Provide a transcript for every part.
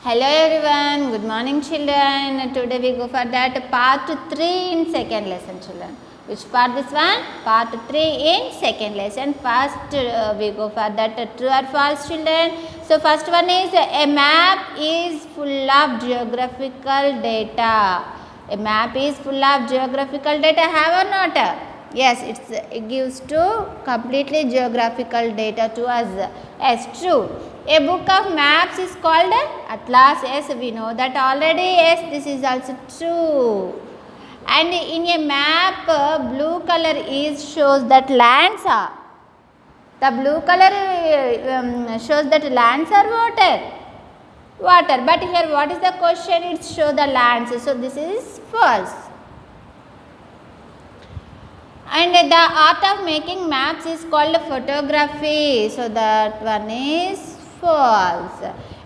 Hello everyone, good morning children. Today we go for that part 3 in second lesson children. Which part this one? Part 3 in second lesson. First we go for that true or false children. So first one is a map is full of geographical data. A map is full of geographical data, have or not? Yes, it gives to completely geographical data to us. Yes, true. A book of maps is called atlas. Yes, we know that already. Yes, this is also true. And in a map, blue color is shows that lands are. The blue color shows that lands are water. Water. But here, what is the question? It shows the lands. So this is false. And the art of making maps is called photography. So that one is false.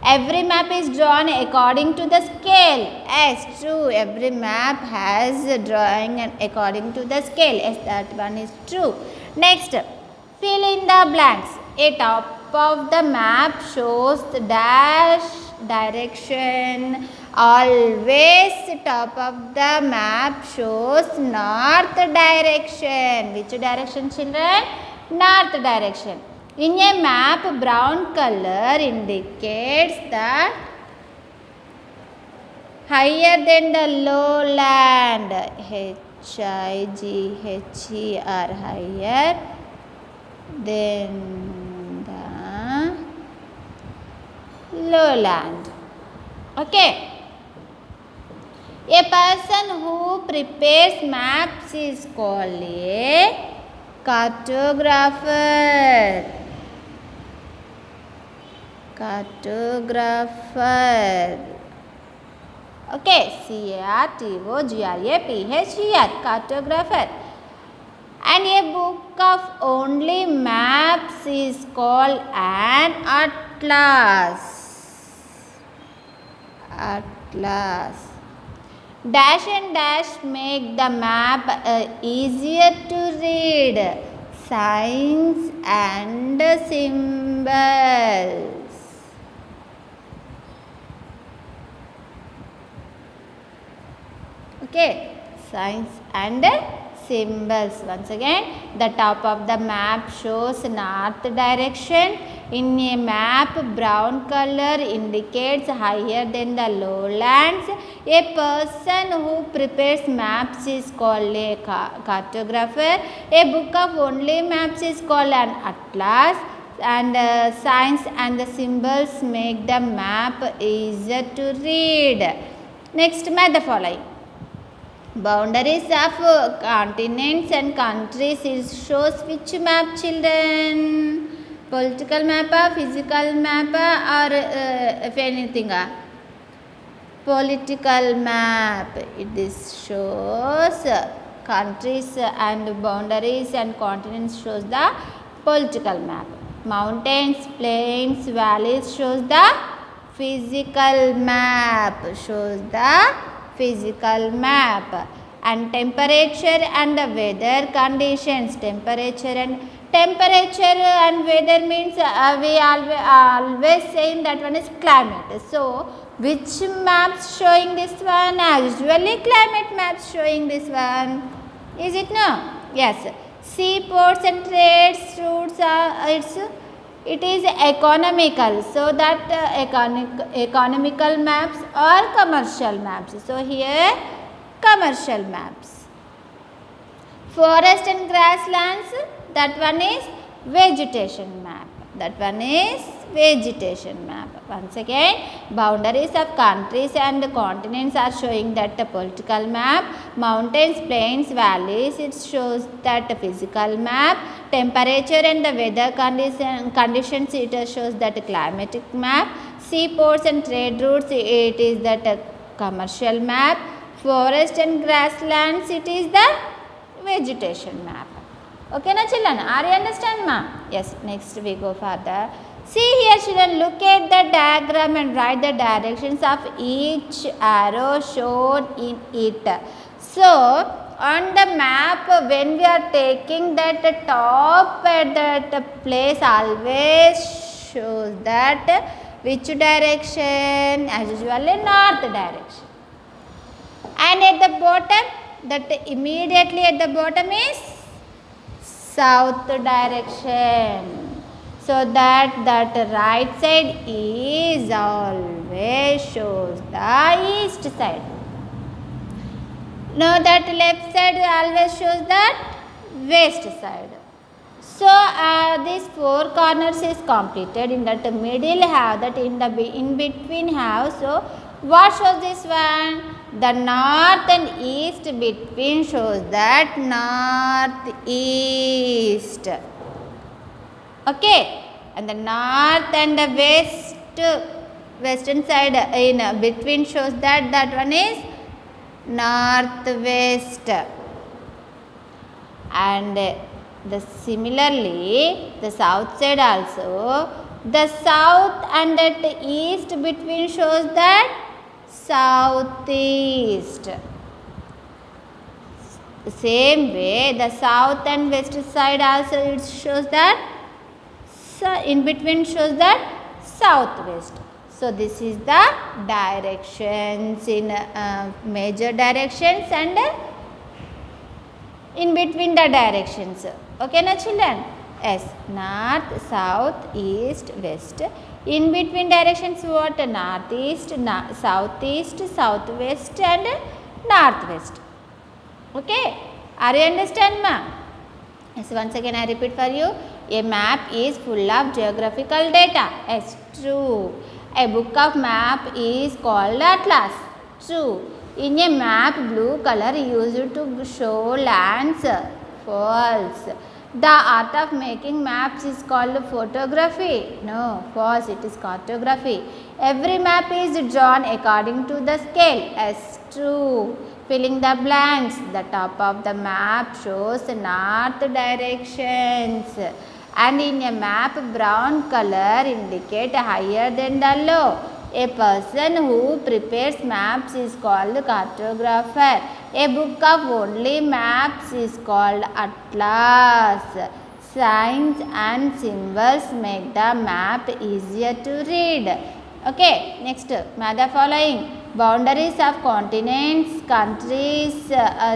Every map is drawn according to the scale. Yes, true. Every map has a drawing according to the scale. Yes, that one is true. Next, fill in the blanks. A top of the map shows the dash direction. Always top of the map shows north direction. Which direction children? North direction. In a map, brown color indicates that higher than the lowland. H-I-G-H-E-R, higher than the lowland. Okay. A person who prepares maps is called a cartographer. Cartographer. Okay, C-A-R-T-O-G-R-A-P-H-E-R, cartographer. And a book of only maps is called an atlas. Atlas. Dash and dash make the map easier to read. Signs and symbols. Okay, signs and symbols. Once again, the top of the map shows north direction. In a map, brown color indicates higher than the lowlands. A person who prepares maps is called a cartographer. A book of only maps is called an atlas. And signs and the symbols make the map easier to read. Next, match the following. Boundaries of continents and countries shows which map children? Political map, physical map, or if anything? Political map. It shows countries and boundaries and continents shows the political map. Mountains, plains, valleys shows the physical map. Shows the physical map. And temperature and the weather conditions. Temperature and weather means we always saying that one is climate. So which maps showing this one? Usually climate maps showing this one. Is it no? Yes. Seaports and trade routes are it is economical. So that economical maps or commercial maps. So here commercial maps. Forest and grasslands, that one is vegetation map. That one is vegetation map. Once again, boundaries of countries and continents are showing that the political map. Mountains, plains, valleys, it shows that the physical map. Temperature and the weather conditions, it shows that the climatic map. Seaports and trade routes, it is that commercial map. Forest and grasslands, it is the vegetation map. Okay na children, are you understand ma? Yes, next we go further. See here children, look at the diagram and write the directions of each arrow shown in it. So on the map, when we are taking that top at that place, always shows that Which direction? As usual, north direction. And at the bottom, that immediately at the bottom is south direction. So that right side is always shows the east side. Now that left side always shows that west side. So these four corners is completed. In that middle have that in between have. So what shows this one? The north and east between shows that northeast. Okay, and the north and the western side in between shows that one is northwest. And similarly the south side also, the south and the east between shows that southeast. Same way the south and west side also it shows that in between shows that southwest. So this is the directions in major directions and in between the directions. Okay na children? Yes, north, south, east, west. In between directions what? Northeast, southeast, southwest and northwest. Okay, are you understand ma? Yes, once again I repeat for you. A map is full of geographical data. Yes, true. A book of map is called atlas. True. In a map, blue color used to show lands. False. The art of making maps is called photography. No, false. It is cartography. Every map is drawn according to the scale. Yes, true. Filling the blanks. The top of the map shows north directions. And in a map, brown color indicate higher than the low. A person who prepares maps is called cartographer. A book of only maps is called atlas. Signs and symbols make the map easier to read. Okay, next, the following. Boundaries of continents, countries,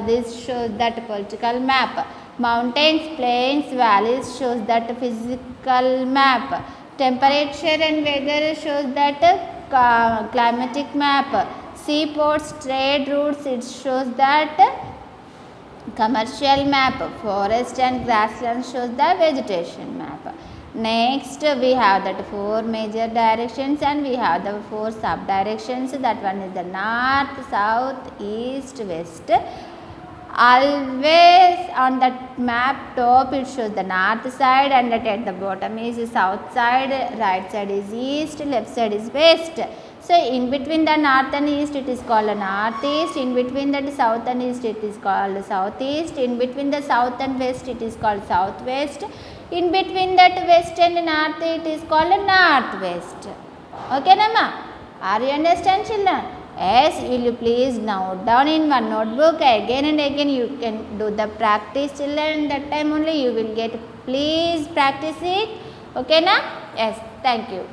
this shows that political map. Mountains, plains, valleys shows that physical map. Temperature and weather shows that climatic map. Seaports, trade routes, it shows that commercial map. Forest and grassland shows the vegetation map. Next we have that 4 major directions and we have the 4 sub directions. That one is the north, south, east, west. Always on that map top it shows the north side and at the bottom is the south side, right side is east, left side is west. So in between the north and east it is called northeast, in between the south and east it is called southeast, in between the south and west it is called southwest, in between that west and north it is called northwest. Okay Nama? Are you understand children? Yes, will you please note down in one notebook again and again you can do the practice children, that time only you will get, please practice it. Okay na? Yes, thank you.